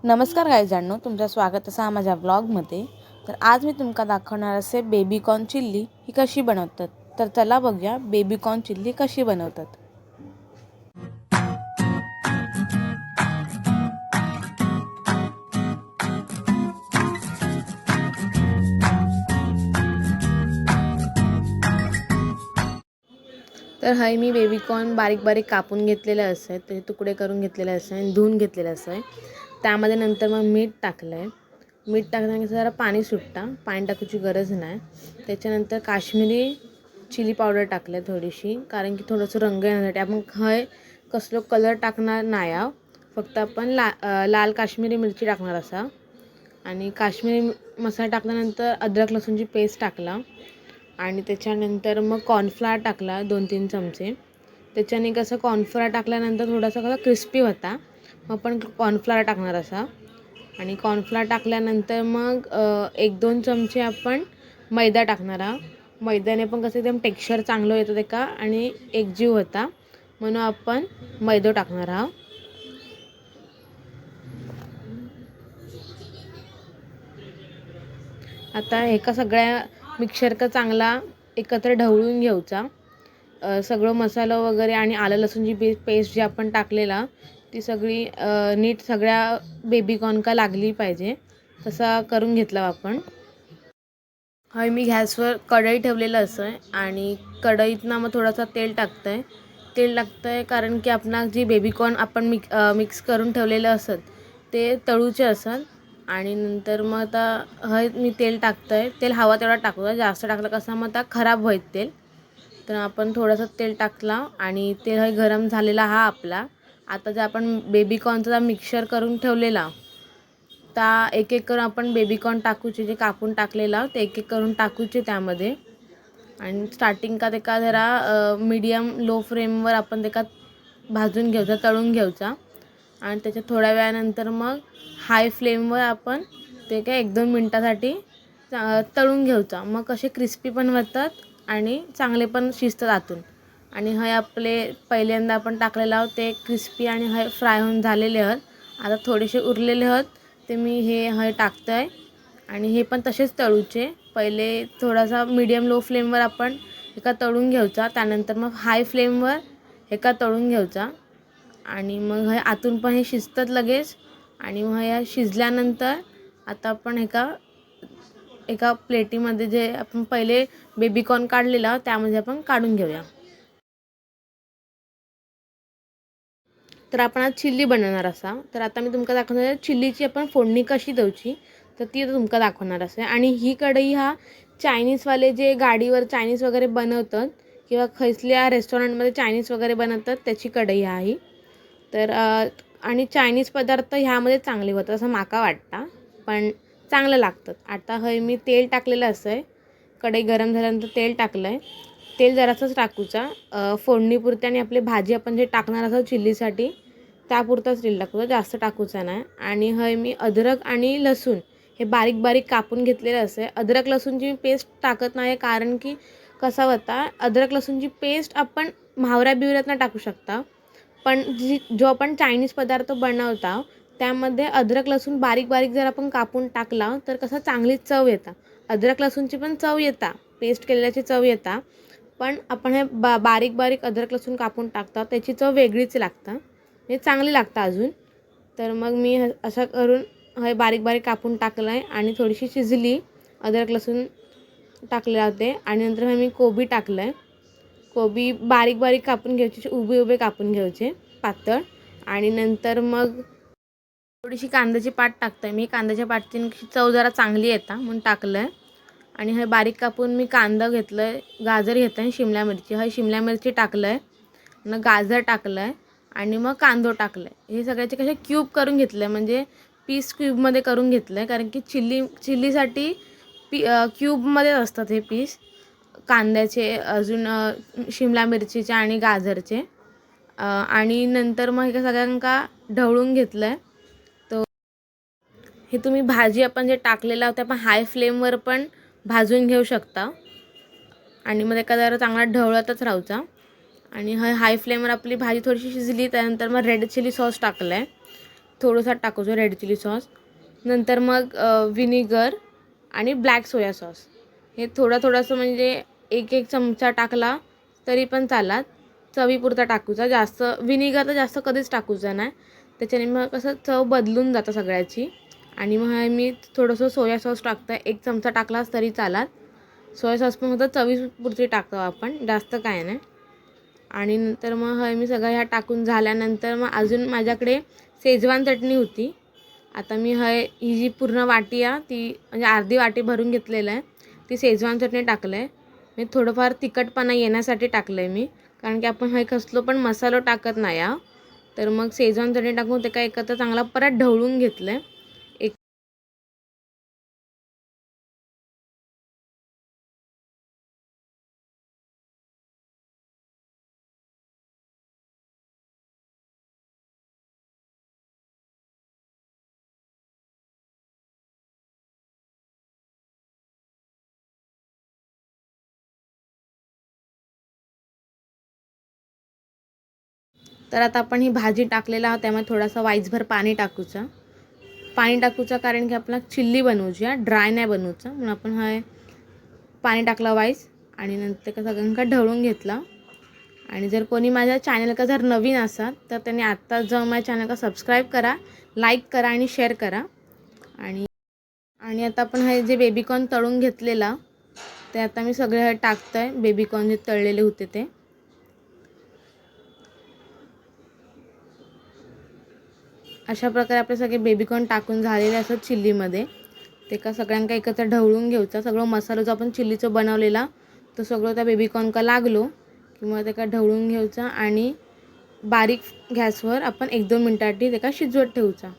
नमस्कार गायजांनो, तुमचं स्वागत असा माझ्या व्लॉगमध्ये। तर आज मी तुमका दाखवणार असे बेबी कॉर्न चिल्ली ही कशी बनवतात। तर चला बघूया बेबी कॉर्न चिल्ली कशी बनवतात। तर हाय मी बेबी कॉर्न बारीक बारीक कापून घेतलेले असते, ते तुकडे करून घेतलेले असते आणि धुवून घेतलेले असते। त्यामध्ये नंतर मग मीठ टाकलंय। मीठ टाकल्यानंतर जरा पाणी सुटतं, पाणी टाकायची गरज नाही। त्याच्यानंतर काश्मीरी चिली पावडर टाकले थोडीशी, कारण की थोडंसं रंग येण्यासाठी। आपण हय कसलो कलर टाकणार नाही आहोत, फक्त आपण लाल काश्मीरी मिरची टाकणार असा। आणि काश्मीरी मसाला टाकल्यानंतर अद्रक लसूणची पेस्ट टाकला आणि त्याच्यानंतर मग कॉर्नफ्लॉवर टाकला 2-3 चमचे। त्याच्याने कसं कॉर्नफ्लॉवर टाकल्यानंतर थोडासा कसा क्रिस्पी होता, मग आपण कॉर्नफ्लॉवर टाकणार असा। आणि कॉर्नफ्लॉवर टाकल्यानंतर मग 1-2 चमचे आपण मैदा टाकणार आहोत। मैद्याने पण कसं एकदम टेक्स्चर चांगलं येतं ते का आणि एकजीव होता, म्हणून आपण मैदा टाकणार आहोत। आता एका सगळ्या मिक्सर का चांगला एकत्र ढवळून घ्यायचा। सगळं मसाला वगैरे आणि आलं लसूणची पेस्ट जी आपण टाकलेला ती सगळी नीट सगळ्या बेबी कॉर्न का लागली पाहिजे, तसा करून घेतला आपण। हाय मी गॅसवर कढई ठेवलेलं असं आणि कढईतनं मग थोडासा तेल टाकतंय कारण की आपणा जी बेबी कॉर्न आपण मिक्स करून ठेवलेलं असत ते तळूचे असत। आणि नंतर मग आता हय मी तेल टाकतंय। तेल हवा तेवढा टाकूया, जास्त टाकलं कसं मग आता खराब होईल तेल। तर आपण थोडंसं तेल टाकला आणि तेल हय गरम झालेला हा आपला। आता जे आपण बेबी कॉर्नचा मिक्सर करून ठेवलेला त्या एक एक करून आपण बेबी कॉर्न टाकूचे, जे कापून टाकलेला ते एक एक करून टाकूचे त्यामध्ये। आणि स्टार्टिंग का ते का जरा मीडियम लो फ्लेमवर आपण ते का भाजून घ्यायचा, तळून घ्यायचा। आणि त्याच्या थोड्या वेळानंतर मग हाय फ्लेमवर आपण ते काय 1-2 मिनटासाठी तळून घ्यायचा। मग कसे क्रिस्पी पण होतात आणि चांगले पण शिजतात आतून। आणि हय आपले पहिल्यांदा आपण टाकलेलं आहोत ते क्रिस्पी आणि हय फ्राय होऊन झालेले आहेत। आता थोडेसे उरलेले आहेत ते मी हे हय टाकतंय आणि हे पण तसेच तळूचे। पहिले थोडासा मीडियम लो फ्लेमवर आपण एका तळून घ्यायचा, त्यानंतर मग हाय फ्लेमवर एका तळून घ्यायचा। आणि मग हे आतून पण हे शिजतात लगेच। आणि मग हे शिजल्यानंतर आता आपण एका प्लेटीमध्ये जे आपण पहिले बेबी कॉर्न काढलेला त्यामध्ये आपण काढून घेऊया। तर आपण आज चिल्ली बनवणार असा। तर आता मी तुमका दाखवणार आहे चिल्लीची आपण फोडणी कशी द्यायची, तर ती तुमका दाखवणार असे। आणि ही कढई हा चायनीजवाले जे गाडीवर चायनीज वगैरे बनवतात किंवा खैसल्या रेस्टॉरंटमध्ये चायनीज वगैरे बनवतात त्याची कढई आहे। तर आणि चायनीज पदार्थ ह्यामध्ये चांगले होतात असं माका वाटतं, पण चांगलं लागतं। आता हय मी तेल टाकलेलं असं, कढई गरम झाल्यानंतर तेल टाकलं आहे। तेल जरासंच टाकूचा फोडणीपुरते, आणि आपली भाजी आपण जे टाकणार असं चिल्लीसाठी त्यापुरताच तेल टाकूचा, जास्त टाकूचा नाही। आणि हय मी अद्रक आणि लसूण हे बारीक बारीक कापून घेतलेलं असं। अद्रक लसूणची पेस्ट टाकत नाही कारण की कसा होता, अद्रक लसूणची पेस्ट आपण म्हावऱ्या बिवऱ्यातनं टाकू शकता, पण जो आपण चायनीज पदार्थ बनवता त्यामध्ये अद्रक लसूण बारीक बारीक जर आपण कापून टाकला तर कसा चांगलीच चव येता। अद्रक लसूणची पण चव येता, पेस्ट केलेल्याची चव येता, पण आपण हे बारीक बारीक अद्रक लसूण कापून टाकता त्याची चव वेगळीच लागतं, हे चांगली लागतं अजून। तर मग मी असं करून हे बारीक बारीक कापून टाकलं आहे आणि थोडीशी शिजली अद्रक लसूण टाकले होते। आणि नंतर मी कोबी टाकलं आहे। कोबी बारीक बारीक कापून घ्यायचे, उभे उभे कापून घ्यायचे पातळ। आणि नंतर मग थोडीशी कांद्याची पात टाकते मी, कांद्याच्या पातीने चव जरा चांगली येतं म्हणून टाकलं आहे। आणि हे बारीक कापून मी कांदा घेतलं आहे, गाजर घेतलं आहे, शिमला मिरची, हे शिमला मिरची टाकलं आहे, मग गाजर टाकलं आहे आणि मग कांदो टाकलं आहे। हे सगळ्याचे कसे क्यूब करून घेतलं आहे, म्हणजे पीस क्यूबमध्ये करून घेतलं आहे, कारण की चिल्लीसाठी क्यूबमध्येच असतात हे पीस कांद्याचे, अजून शिमला मिरचीचे आणि गाजरचे। आणि नंतर मग हे सगळ्यांका ढवळून घेतलं आहे। तर हे तुम्ही भाजी आपण जे टाकलेलं होतं आपण हाय फ्लेमवर पण भाजून घेऊ शकता। आणि मग एका जरा चांगला ढवळतच राहायचा। आणि हाय फ्लेमवर आपली भाजी थोडीशी शिजली त्यानंतर मग रेड चिली सॉस टाकलं आहे। थोडंसं टाकायचं रेड चिली सॉस, नंतर मग विनेगर आणि ब्लॅक सोया सॉस हे थोडंसं म्हणजे एक चमचा टाकला तरी पण चालत, चवीपुरता टाकूचा. जास्त विनेगर तर जास्त कधीच टाकूचा नाही, त्याच्याने मग कसं चव बदलून जातं सगळ्याची. आणि मग मी थोडंसं सोया सॉस टाकतं, 1 चमचा टाकलास तरी चालत. सोया सॉस पण फक्त चवीपुरती टाकतो आपण, जास्त काय नाही. आणि नंतर मग मी सगळं ह्या टाकून झाल्यानंतर मग अजून माझ्याकडे शेजवान चटणी होती. आता मी ही जी पूर्ण वाटी आहे ती म्हणजे अर्धी वाटी भरून घेतलेलं आहे, ती शेजवान चटणी टाकलं आहे. मी थोडंफार तिखटपणा येण्यासाठी टाकलं आहे मी, कारण की आपण कसलो पण मसाला टाकत नाही आहे. तर मग शेजवान चटणी टाकून ते काय एकत्र चांगला परत ढवळून घेतलं आहे. तर आता आपण ही भाजी टाकलेला आहोत, त्यामुळे थोडासा वाईसभर पाणी टाकूचं. कारण की आपला चिल्ली बनवूची आहे, ड्राय नाही बनवूचं. म्हणून आपण पाणी टाकलं वाईस आणि नंतर का सगळ्यांका ढवळून घेतला. आणि जर कोणी माझ्या चॅनल का जर नवीन असाल तर त्यांनी आत्ताच जाऊन माझ्या चॅनल का सबस्क्राईब करा, लाईक करा आणि शेअर करा. आणि आता आपण जे बेबीकॉर्न तळून घेतलेला ते आता मी सगळे टाकतं आहे, बेबीकॉर्न जे तळलेले होते ते. अशा प्रकारे आपले सगळे बेबीकॉर्न टाकून झालेले असतात चिल्लीमध्ये. ते का सगळ्यांका एकत्र ढवळून घ्यायचा. सगळं मसाला जो आपण चिल्लीचं बनवलेला तो सगळं त्या बेबीकॉर्न का लागलो किंवा ते का ढवळून घ्यायचा आणि बारीक गॅसवर आपण 1-2 मिनटासाठी ते का शिजवत ठेवूचा.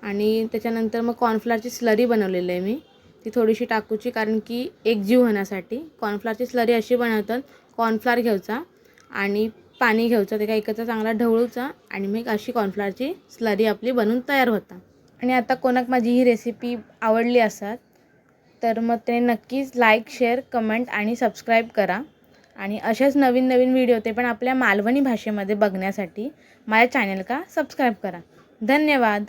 आणि त्याच्यानंतर मग कॉर्नफ्लॉरची स्लरी बनवलेली आहे मी, ती थोडीशी टाकूची कारण की एकजीव होण्यासाठी. कॉर्नफ्लॉरची स्लरी अशी बनवतात, कॉर्नफ्लॉर घ्यायचा आणि पाणी घ्यायचं, ते का एकत्र चांगला ढवळूचा आणि मग अशी कॉर्नफ्लॉरची स्लरी आपली बनून तयार होता. आणि आता कोणाक माझी ही रेसिपी आवडली असत तर मग ते नक्कीच लाईक, शेअर, कमेंट आणि सबस्क्राईब करा. आणि अशाच नवीन नवीन व्हिडिओ ते पण आपल्या मालवणी भाषेमध्ये बघण्यासाठी माझ्या चॅनल का सबस्क्राईब करा. धन्यवाद.